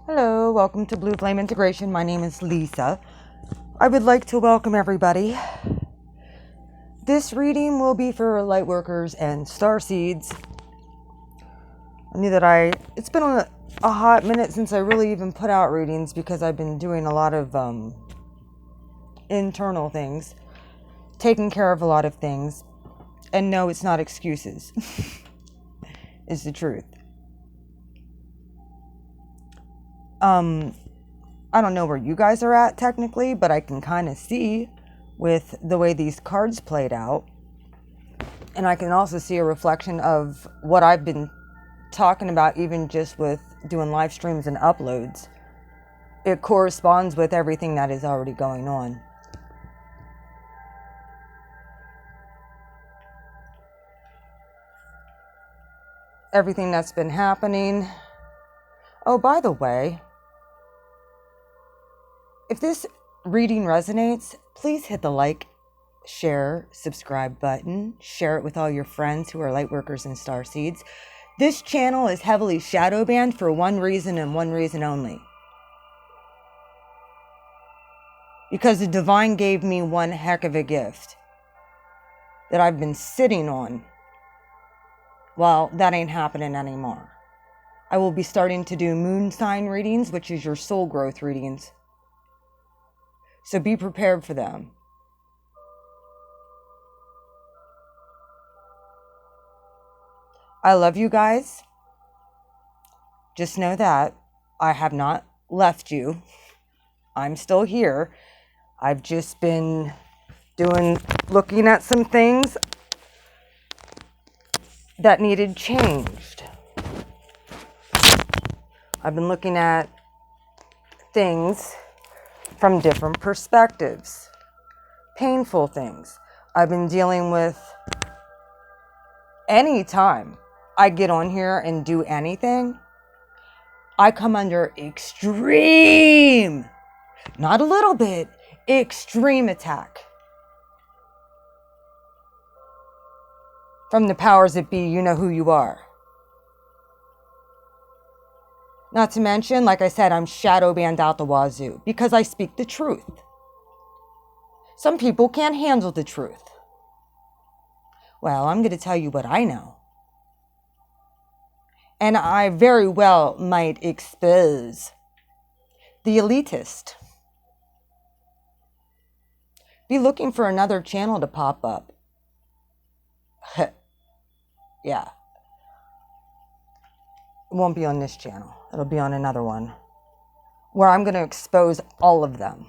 Hello, welcome to Blue Flame Integration. My name is Lisa. I would like to welcome everybody. This reading will be for Lightworkers and Starseeds. I knew that it's been a hot minute since I really even put out readings because I've been doing a lot of internal things, taking care of a lot of things. And no, it's not excuses. It's the truth. I don't know where you guys are at technically, but I can kind of see with the way these cards played out. And I can also see a reflection of what I've been talking about, even just with doing live streams and uploads. It corresponds with everything that is already going on. Everything that's been happening. Oh, by the way, if this reading resonates, please hit the like, share, subscribe button. Share it with all your friends who are Lightworkers and Starseeds. This channel is heavily shadow banned for one reason and one reason only. Because the Divine gave me one heck of a gift that I've been sitting on. Well, that ain't happening anymore. I will be starting to do moon sign readings, which is your soul growth readings. So be prepared for them. I love you guys. Just know that I have not left you. I'm still here. I've just been looking at some things that needed changed. I've been looking at things from different perspectives. Painful things. I've been dealing with any time I get on here and do anything, I come under extreme, not a little bit, extreme attack. From the powers that be, you know who you are. Not to mention, like I said, I'm shadow banned out the wazoo because I speak the truth. Some people can't handle the truth. Well, I'm going to tell you what I know. And I very well might expose the elitist. Be looking for another channel to pop up. Yeah. It won't be on this channel. It'll be on another one where I'm going to expose all of them.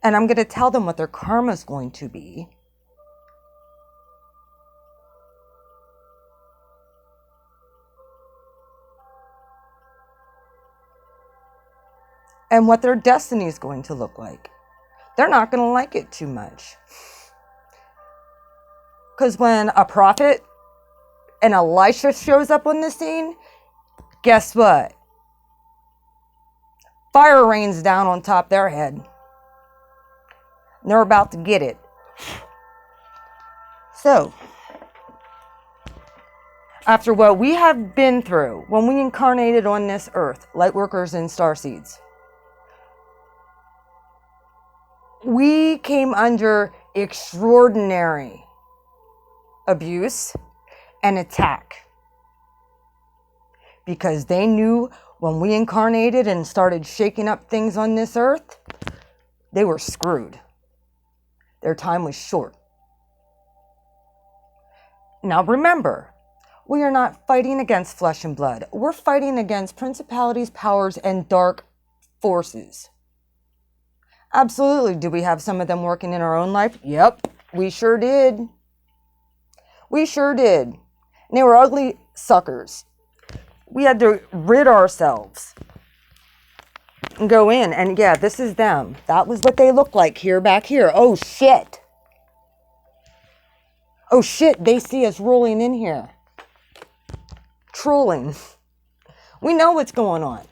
And I'm going to tell them what their karma is going to be. And what their destiny is going to look like. They're not going to like it too much. Because when a prophet and Elisha shows up on the scene, guess what? Fire rains down on top of their head. And they're about to get it. So, after what we have been through when we incarnated on this earth, Lightworkers and Starseeds, we came under extraordinary abuse and attack. Because they knew when we incarnated and started shaking up things on this earth, they were screwed. Their time was short. Now remember, we are not fighting against flesh and blood. We're fighting against principalities, powers, and dark forces. Absolutely. Do we have some of them working in our own life? Yep, we sure did. We sure did. And they were ugly suckers. We had to rid ourselves and go in. And yeah, this is them. That was what they looked like here, back here. Oh, shit. Oh, shit. They see us rolling in here. Trolling. We know what's going on.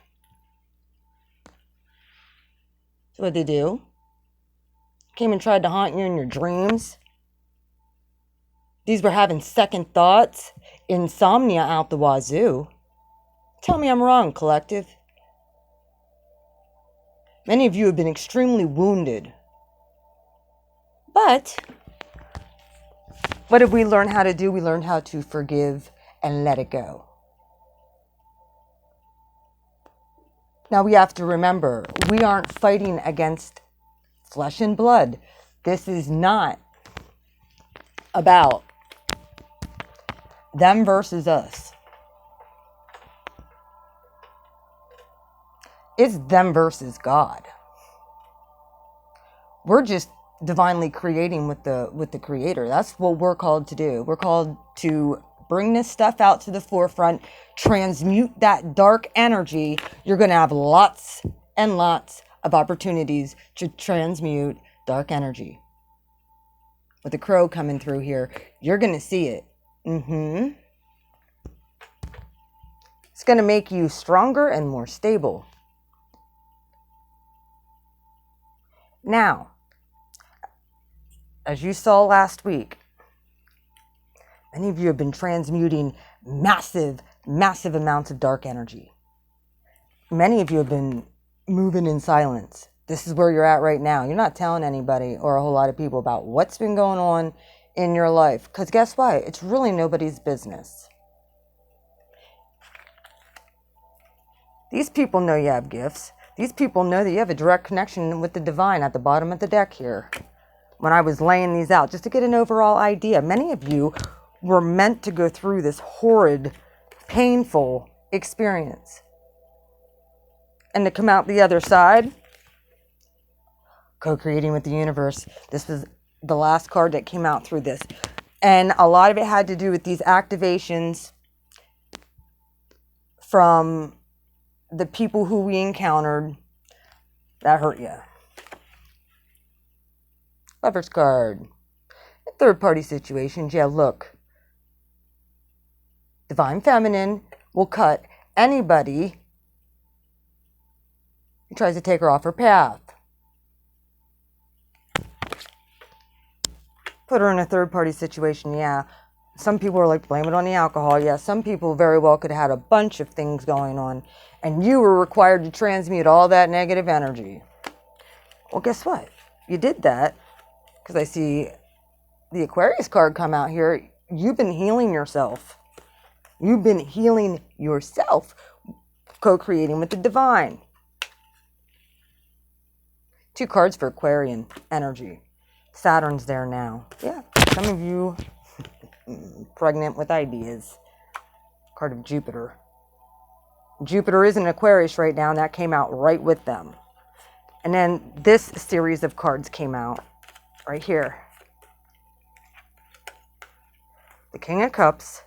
That's what they do. Came and tried to haunt you in your dreams. These were having second thoughts, insomnia out the wazoo. Tell me I'm wrong, collective. Many of you have been extremely wounded. But what did we learn how to do? We learned how to forgive and let it go. Now we have to remember, we aren't fighting against flesh and blood. This is not about them versus us. It's them versus God. We're just divinely creating with the Creator. That's what we're called to do. We're called to bring this stuff out to the forefront, transmute that dark energy. You're going to have lots and lots of opportunities to transmute dark energy. With the crow coming through here, you're going to see it. It's going to make you stronger and more stable. Now, as you saw last week, many of you have been transmuting massive, massive amounts of dark energy. Many of you have been moving in silence. This is where you're at right now. You're not telling anybody or a whole lot of people about what's been going on in your life. Because guess what? It's really nobody's business. These people know you have gifts. These people know that you have a direct connection with the divine at the bottom of the deck here. When I was laying these out, just to get an overall idea, many of you were meant to go through this horrid, painful experience. And to come out the other side, co-creating with the universe. This was the last card that came out through this. And a lot of it had to do with these activations from the people who we encountered that hurt you. Lover's card. Third party situations. Yeah, look. Divine Feminine will cut anybody who tries to take her off her path. Put her in a third party situation. Yeah. Some people are like, blame it on the alcohol. Yeah, some people very well could have had a bunch of things going on. And you were required to transmute all that negative energy. Well, guess what? You did that. Because I see the Aquarius card come out here. You've been healing yourself. You've been healing yourself. Co-creating with the divine. 2 cards for Aquarian energy. Saturn's there now. Yeah, some of you pregnant with ideas. Card of Jupiter. Jupiter is in Aquarius right now, and that came out right with them. And then this series of cards came out right here. The King of Cups,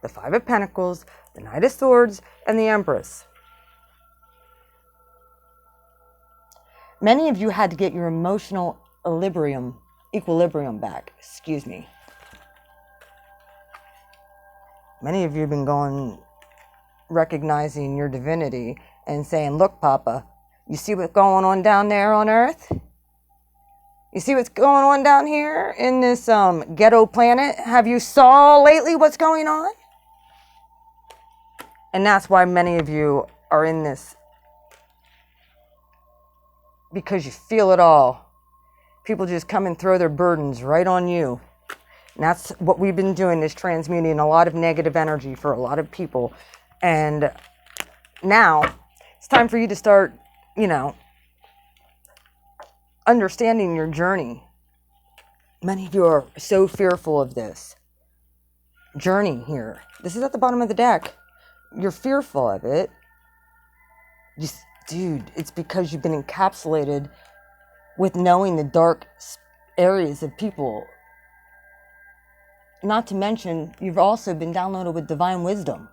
the 5 of Pentacles, the Knight of Swords, and the Empress. Many of you had to get your emotional equilibrium back. Excuse me. Many of you have been recognizing your divinity and saying, look, Papa, you see what's going on down there on Earth? You see what's going on down here in this ghetto planet? Have you saw lately what's going on? And that's why many of you are in this. Because you feel it all. People just come and throw their burdens right on you. And that's what we've been doing, is transmuting a lot of negative energy for a lot of people. And now it's time for you to start, understanding your journey. Many of you are so fearful of this journey here. This is at the bottom of the deck. You're fearful of it. Dude, it's because you've been encapsulated with knowing the dark areas of people. Not to mention, you've also been downloaded with divine wisdom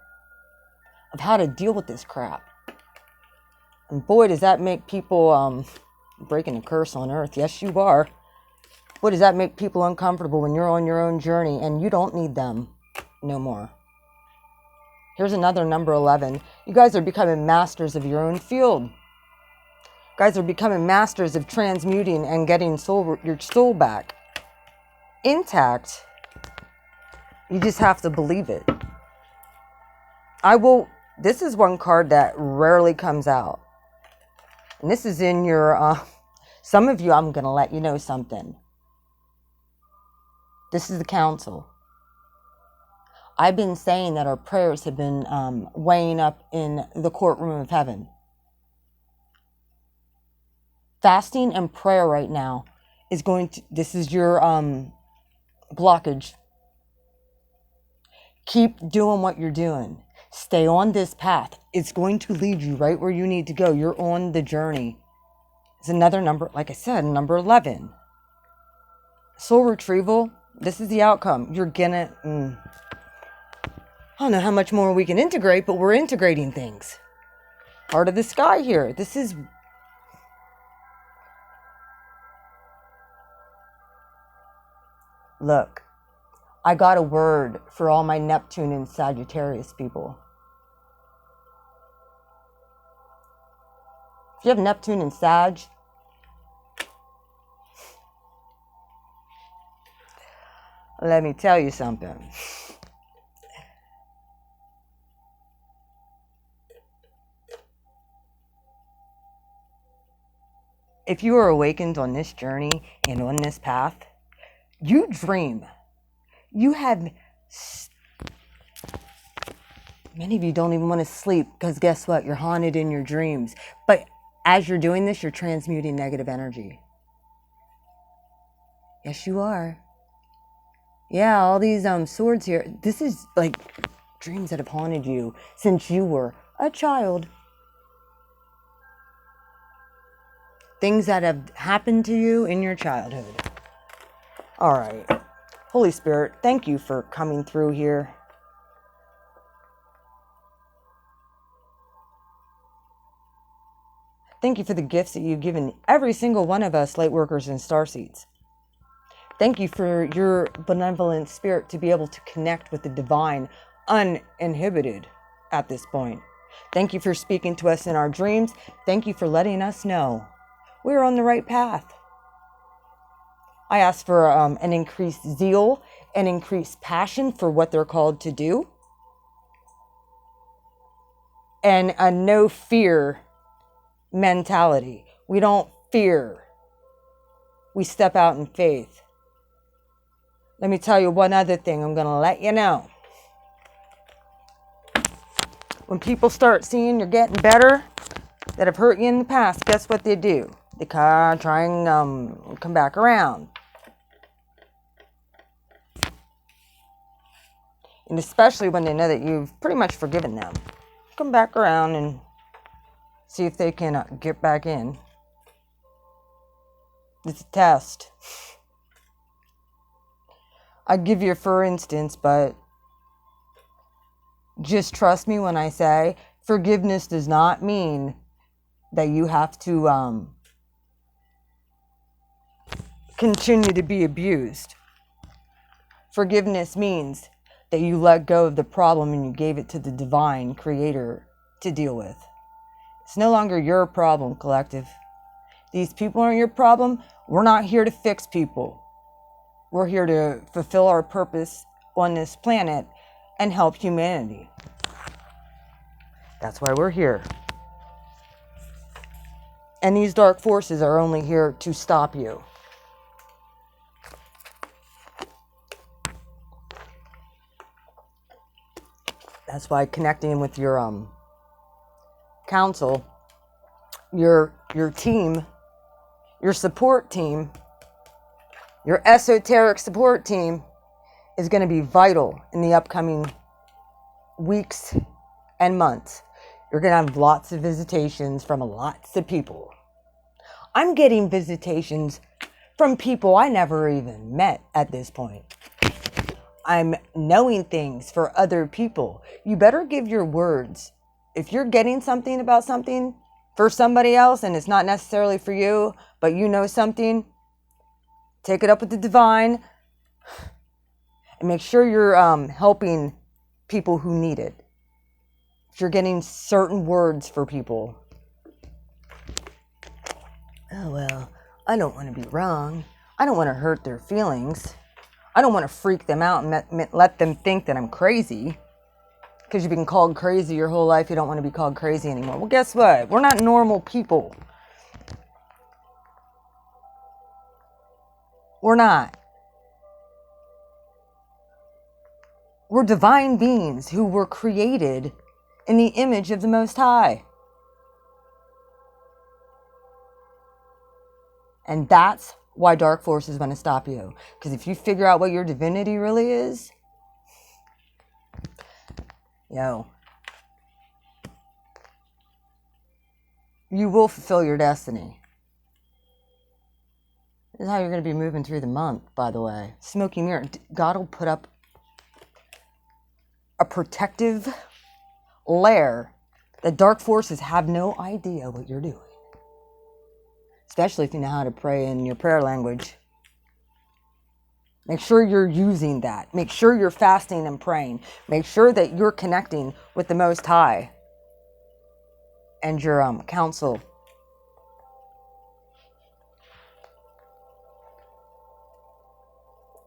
of how to deal with this crap. And boy, does that make people breaking a curse on Earth. Yes, you are. Boy, does that make people uncomfortable when you're on your own journey and you don't need them no more. Here's another number 11. You guys are becoming masters of your own field. You guys are becoming masters of transmuting and getting your soul back intact. You just have to believe it. I will This is one card that rarely comes out. And this is in your, some of you, I'm going to let you know something. This is the council. I've been saying that our prayers have been weighing up in the courtroom of heaven. Fasting and prayer right now is going to, this is your blockage. Keep doing what you're doing. Stay on this path. It's going to lead you right where you need to go. You're on the journey. It's another number, like I said, number 11. Soul retrieval. This is the outcome. You're gonna, I don't know how much more we can integrate, but we're integrating things. Heart of the sky here. This is, look, I got a word for all my Neptune and Sagittarius people. If you have Neptune and Sag, let me tell you something. If you are awakened on this journey and on this path, you dream. You have, many of you don't even want to sleep because guess what? You're haunted in your dreams. But as you're doing this, you're transmuting negative energy. Yes, you are. Yeah, all these swords here. This is like dreams that have haunted you since you were a child. Things that have happened to you in your childhood. All right. Holy Spirit, thank you for coming through here. Thank you for the gifts that you've given every single one of us, Lightworkers and Starseeds. Thank you for your benevolent spirit to be able to connect with the divine uninhibited at this point. Thank you for speaking to us in our dreams. Thank you for letting us know we're on the right path. I ask for an increased zeal and increased passion for what they're called to do. And a no fear mentality. We don't fear. We step out in faith. Let me tell you one other thing. I'm going to let you know. When people start seeing you're getting better, that have hurt you in the past, guess what they do? They try and come back around. And especially when they know that you've pretty much forgiven them. Come back around and see if they can get back in. It's a test. I'd give you a for instance, but just trust me when I say forgiveness does not mean that you have to continue to be abused. Forgiveness means that you let go of the problem and you gave it to the divine creator to deal with. It's no longer your problem, collective. These people aren't your problem. We're not here to fix people. We're here to fulfill our purpose on this planet and help humanity. That's why we're here. And these dark forces are only here to stop you. That's why connecting with your council, your team, your support team, your esoteric support team is going to be vital in the upcoming weeks and months. You're going to have lots of visitations from lots of people. I'm getting visitations from people I never even met at this point. I'm knowing things for other people. You better give your words. If you're getting something about something for somebody else and it's not necessarily for you, but you know something, take it up with the divine and make sure you're helping people who need it. If you're getting certain words for people. Oh, well, I don't want to be wrong. I don't want to hurt their feelings. I don't want to freak them out and let them think that I'm crazy. because you've been called crazy your whole life. You don't want to be called crazy anymore. Well, guess what? We're not normal people. We're not. We're divine beings who were created in the image of the Most High. And that's why dark forces want to stop you. Because if you figure out what your divinity really is, yo, you will fulfill your destiny. This is how you're going to be moving through the month, by the way. Smoky mirror. God will put up a protective layer that dark forces have no idea what you're doing. Especially if you know how to pray in your prayer language. Make sure you're using that. Make sure you're fasting and praying. Make sure that you're connecting with the Most High and your counsel.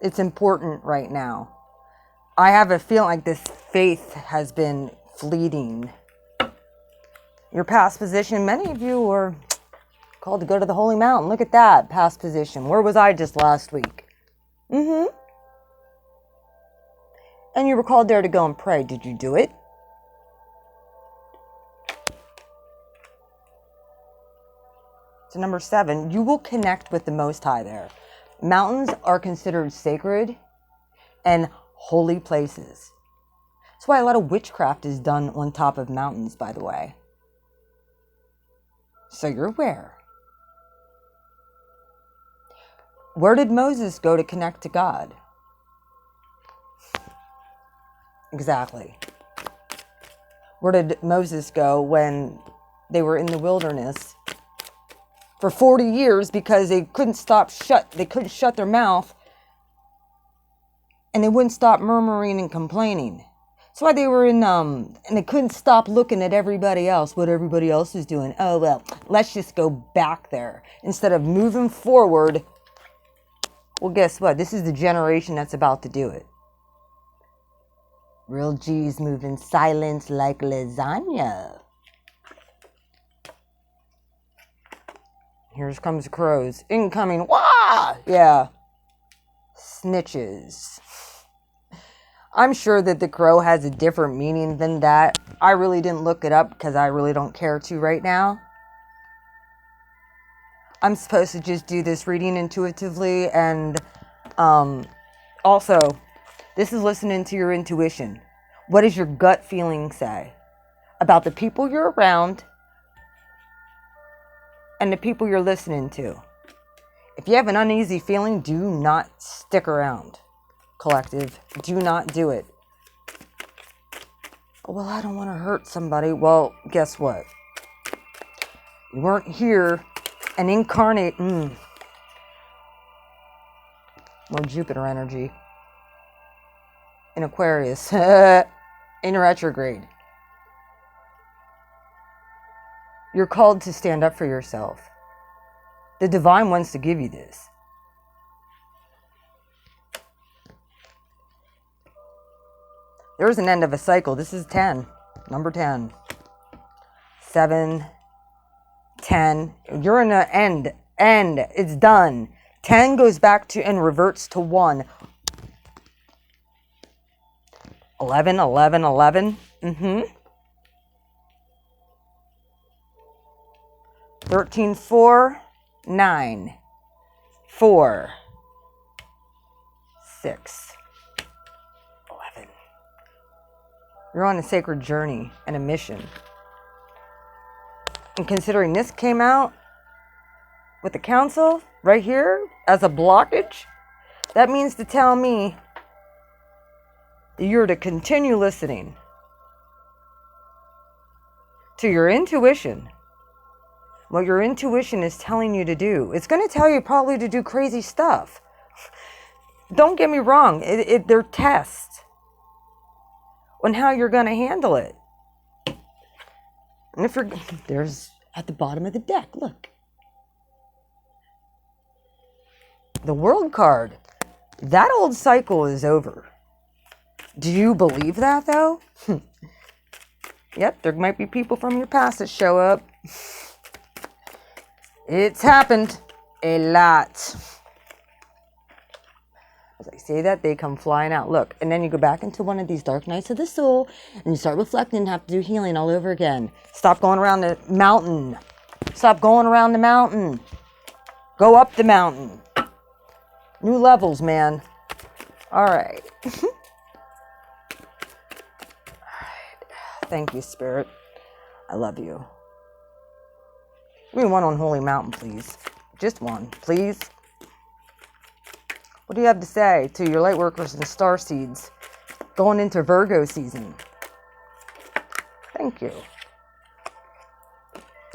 It's important right now. I have a feeling like this faith has been fleeting. Your past position, many of you were called to go to the Holy Mountain. Look at that past position. Where was I just last week? And you were called there to go and pray. Did you do it? So number 7, you will connect with the Most High there. Mountains are considered sacred and holy places. That's why a lot of witchcraft is done on top of mountains, by the way. So you're aware. Where did Moses go to connect to God? Exactly. Where did Moses go when they were in the wilderness for 40 years because they couldn't shut their mouth, and they wouldn't stop murmuring and complaining. That's why they were in, and they couldn't stop looking at everybody else, what everybody else is doing. Oh, well, let's just go back there. Instead of moving forward, well, guess what? This is the generation that's about to do it. Real G's move in silence like lasagna. Here comes the crows. Incoming. Wah! Yeah. Snitches. I'm sure that the crow has a different meaning than that. I really didn't look it up because I really don't care to right now. I'm supposed to just do this reading intuitively, and also, this is listening to your intuition. What does your gut feeling say about the people you're around and the people you're listening to? If you have an uneasy feeling, do not stick around, collective. Do not do it. Well, I don't want to hurt somebody. Well, guess what? You weren't here and incarnate. More Jupiter energy. In Aquarius. In retrograde. You're called to stand up for yourself. The divine wants to give you this. There's an end of a cycle. This is 10. Number 10. 7. 10. You're in an end. End. It's done. 10 goes back to and reverts to 1. 11, 11, 11. 13, 4, 9, 4, 6, 11. You're on a sacred journey and a mission. And considering this came out with the council right here as a blockage, that means to tell me that you're to continue listening to your intuition. What your intuition is telling you to do. It's going to tell you probably to do crazy stuff. Don't get me wrong. They're tests on how you're going to handle it. And if you're, there's at the bottom of the deck, look. The World card. That old cycle is over. Do you believe that, though? Yep, there might be people from your past that show up. It's happened a lot. As I say that, they come flying out. Look, and then you go back into one of these dark nights of the soul, and you start reflecting and have to do healing all over again. Stop going around the mountain. Stop going around the mountain. Go up the mountain. New levels, man. All right. Thank you, Spirit. I love you. Give me one on Holy Mountain, please. Just one, please. What do you have to say to your Lightworkers and Starseeds going into Virgo season? Thank you.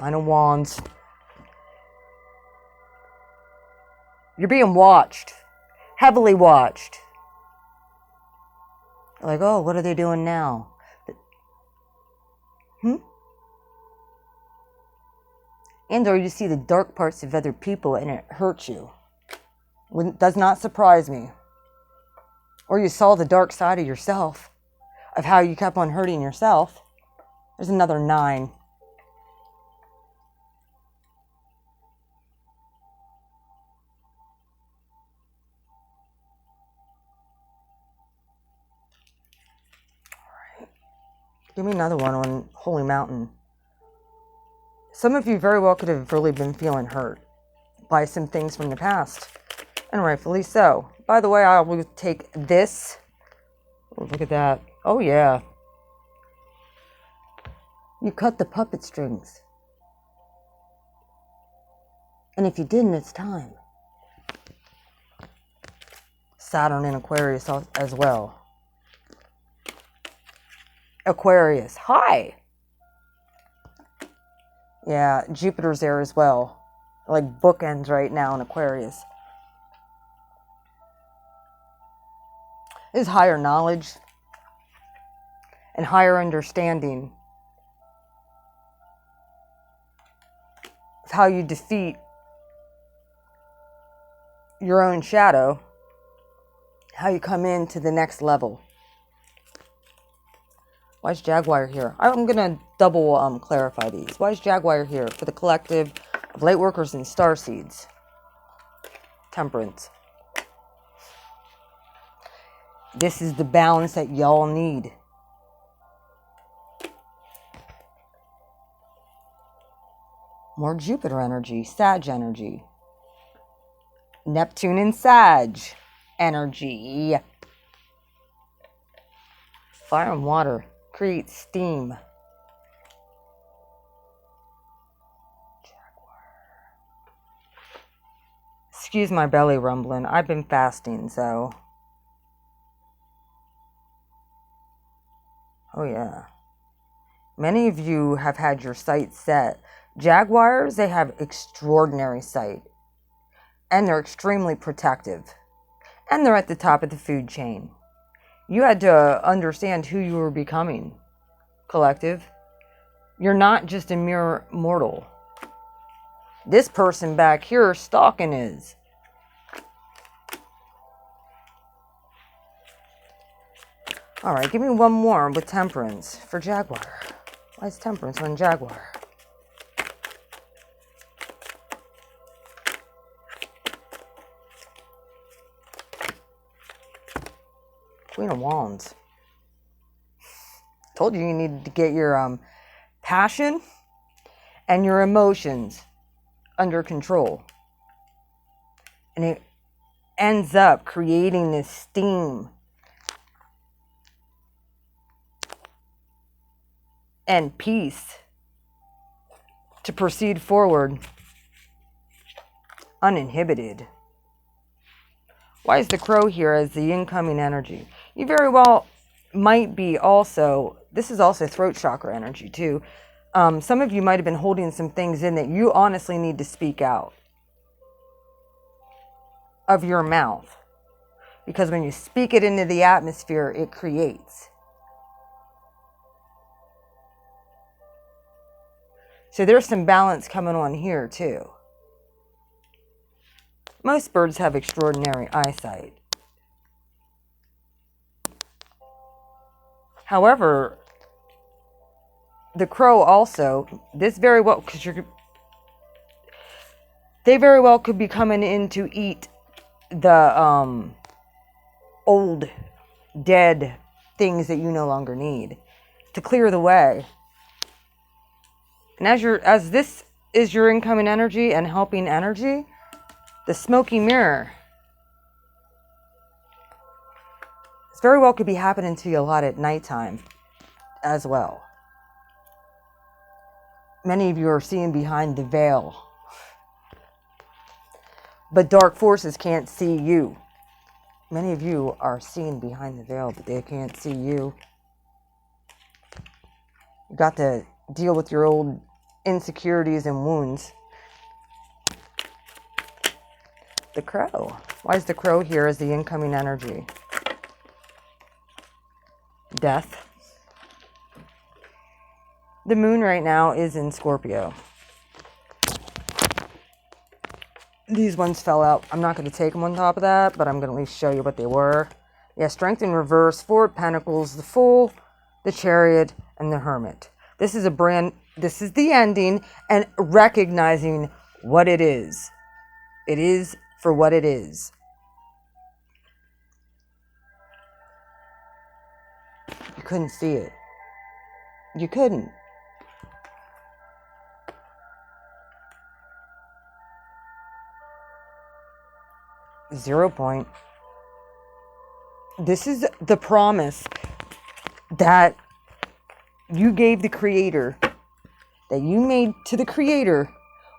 Nine of Wands. You're being watched. Heavily watched. Like, oh, what are they doing now? And or you see the dark parts of other people and it hurts you. It does not surprise me. Or you saw the dark side of yourself, of how you kept on hurting yourself. There's another 9. All right. Give me another one on Holy Mountain. Some of you very well could have really been feeling hurt by some things from the past. And rightfully so. By the way, I will take this. Oh, look at that. Oh, yeah. You cut the puppet strings. And if you didn't, it's time. Saturn in Aquarius as well. Aquarius. Hi. Yeah, Jupiter's there as well. Like bookends right now in Aquarius. Is higher knowledge and higher understanding of how you defeat your own shadow, how you come into the next level. Why is Jaguar here? I'm going to double clarify these. Why is Jaguar here for the collective of Lightworkers and Starseeds? Temperance. This is the balance that y'all need. More Jupiter energy, Sag energy. Neptune and Sag energy. Fire and water create steam. Jaguar. Excuse my belly rumbling. I've been fasting, so. Oh, yeah. Many of you have had your sights set. Jaguars, they have extraordinary sight. And they're extremely protective. And they're at the top of the food chain. You had to understand who you were becoming, collective. You're not just a mere mortal. This person back here stalking is. All right, give me one more with Temperance for Jaguar. Why is Temperance on Jaguar? Queen of Wands. Told you needed to get your passion and your emotions under control. And it ends up creating this steam and peace to proceed forward uninhibited. Why is the Crow here as the incoming energy? You very well might be also, this is also throat chakra energy too. Some of you might have been holding some things in that you honestly need to speak out of your mouth. Because when you speak it into the atmosphere, it creates. So there's some balance coming on here too. Most birds have extraordinary eyesight. However, the crow also, this very well, because they very well could be coming in to eat the old, dead things that you no longer need, to clear the way. And as this is your incoming energy and helping energy, the smoky mirror, this very well could be happening to you a lot at nighttime as well. Many of you are seeing behind the veil, but dark forces can't see you. Many of you are seeing behind the veil, but they can't see you. You got to deal with your old insecurities and wounds. The crow. Why is the crow here as the incoming energy? Death. The moon right now is in Scorpio. These ones fell out. I'm not going to take them on top of that, but I'm going to at least show you what they were. Yeah, Strength in reverse, Four of Pentacles, the Fool, the Chariot, and the Hermit. This is the ending and recognizing what it is. It is for what it is. You couldn't see it. You couldn't. Zero point. This is the promise that you gave the Creator, that you made to the Creator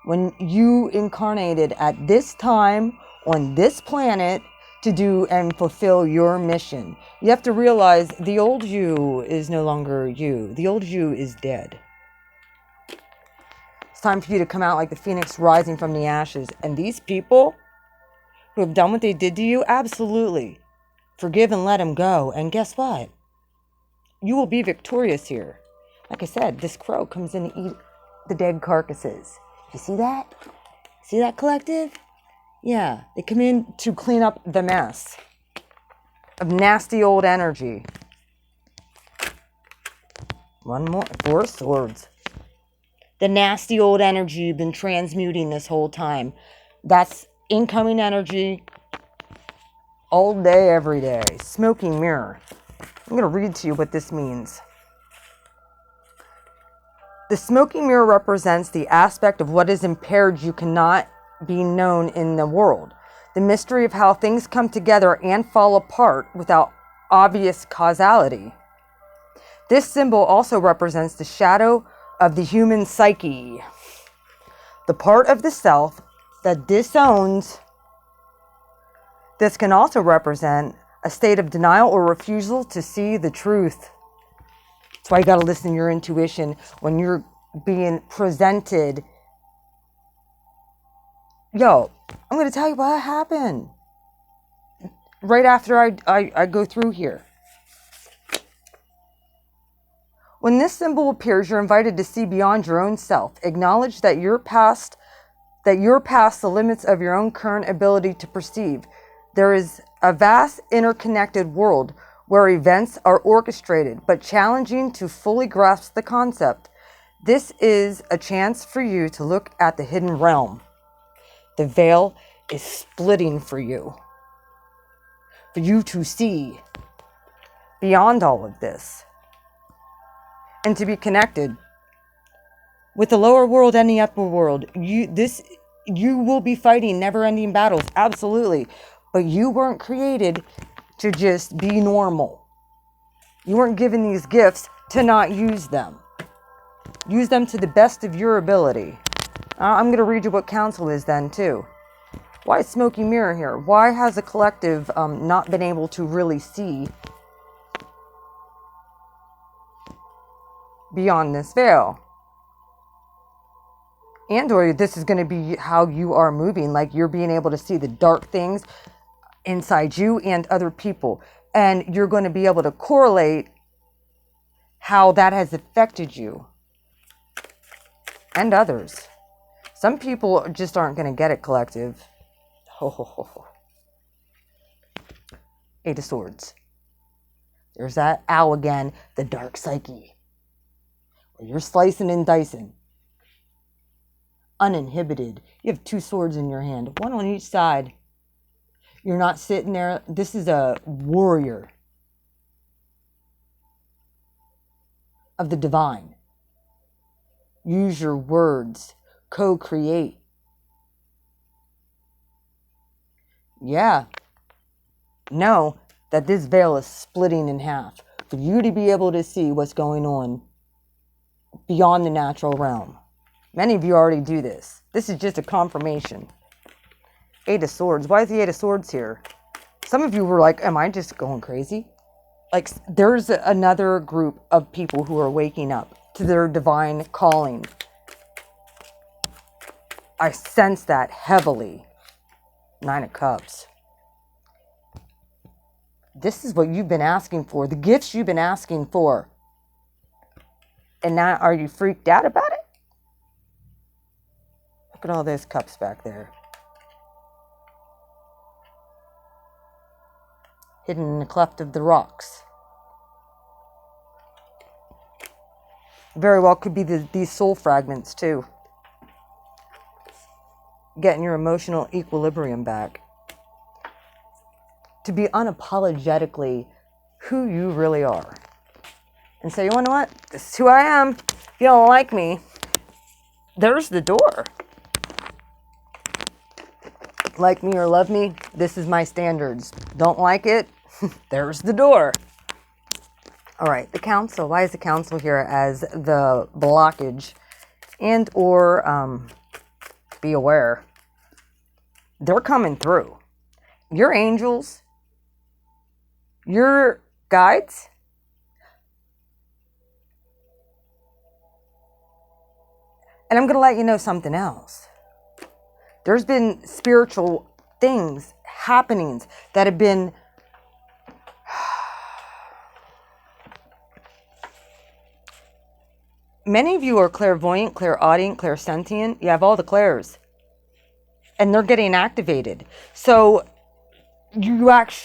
when you incarnated at this time on this planet to do and fulfill your mission. You have to realize the old you is no longer you. The old you is dead. It's time for you to come out like the phoenix rising from the ashes. And these people who have done what they did to you, absolutely forgive and let them go. And guess what? You will be victorious here. Like I said, this crow comes in to eat the dead carcasses. You see that? See that, collective? Yeah, they come in to clean up the mess of nasty old energy. One more. Four of Swords. The nasty old energy you've been transmuting this whole time. That's incoming energy all day, every day. Smoking mirror. I'm going to read to you what this means. The smoking mirror represents the aspect of what is impaired you cannot be known in the world. The mystery of how things come together and fall apart without obvious causality. This symbol also represents the shadow of the human psyche. The part of the self that disowns. This can also represent a state of denial or refusal to see the truth. That's why you got to listen to your intuition when you're being presented. Yo, I'm going to tell you what happened right after I go through here. When this symbol appears, you're invited to see beyond your own self. Acknowledge that you're past the limits of your own current ability to perceive. There is a vast interconnected world where events are orchestrated, but challenging to fully grasp the concept. This is a chance for you to look at the hidden realm. The veil is splitting for you to see beyond all of this, and to be connected with the lower world and the upper world. You will be fighting never-ending battles, absolutely. But you weren't created to just be normal. You weren't given these gifts to not use them. Use them to the best of your ability. I'm going to read you what counsel is then, too. Why is smoky mirror here? Why has the collective not been able to really see beyond this veil? And or this is going to be how you are moving, like you're being able to see the dark things inside you and other people. And you're going to be able to correlate how that has affected you and others. Some people just aren't going to get it, collective. Ho, ho, ho, ho. Eight of Swords. There's that owl again, the dark psyche. or you're slicing and dicing. Uninhibited. You have 2 swords in your hand, one on each side. You're not sitting there. This is a warrior of the divine. Use your words. Co-create. Yeah. Know that this veil is splitting in half for you to be able to see what's going on beyond the natural realm. Many of you already do this. This is just a confirmation. 8 of Swords. Why is the 8 of Swords here? Some of you were like, am I just going crazy? Like, there's another group of people who are waking up to their divine calling. I sense that heavily. 9 of Cups. This is what you've been asking for. The gifts you've been asking for. And now, are you freaked out about it? Look at all those cups back there. Hidden in the cleft of the rocks. Very well could be these soul fragments too. Getting your emotional equilibrium back. To be unapologetically who you really are. And say, you know what? This is who I am. If you don't like me, there's the door. Like me or love me, this is my standards. Don't like it, there's the door. All right, the council. Why is the council here as the blockage? And or be aware. They're coming through. Your angels, your guides, and I'm going to let you know something else. There's been spiritual things, happenings that have been many of you are clairvoyant, clairaudient, clairsentient. You have all the clairs. And they're getting activated. So you actually